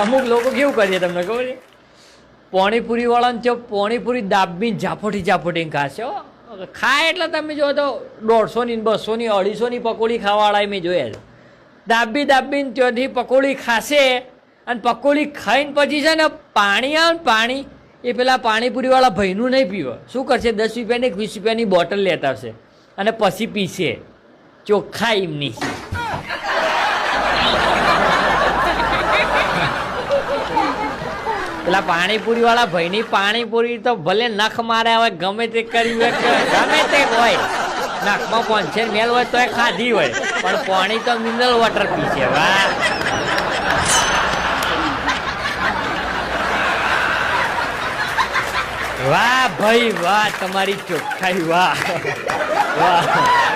અમુક લોકો કેવું કરીએ તમને ખબર છે, પાણીપુરી વાળાને જો પાણીપુરી દાબી ઝાપોટી ઝાપોટીને ખાશે હો. ખાય એટલે તમે જો તો 150ની 200ની 250ની પકોડી ખાવાવાળા મેં જોયા છે. દાબીને ત્યાંથી પકોડી ખાશે અને પકોડી ખાઈને પછી છે ને પાણી આવે ને પાણી એ પેલા પાણીપુરીવાળા ભાઈનું નહીં પીવે. શું કરશે, 10 રૂપિયાની 20 રૂપિયાની બોટલ લેતા આવશે અને પછી પીશે ચોખ્ખા એમની. પેલા પાણીપુરીવાળા ભાઈની પાણીપુરી તો ભલે નખ મારે હોય, ગમે તે કર્યું હોય, ગમે તે હોય, નખમાં પોંછેર મેલ હોય તો એ ખાધી હોય, પણ પાણી તો મિનરલ વોટર પીશે. વાહ વાહ ભાઈ વાહ, તમારી ચોખ્ખાઈ વાહ વાહ.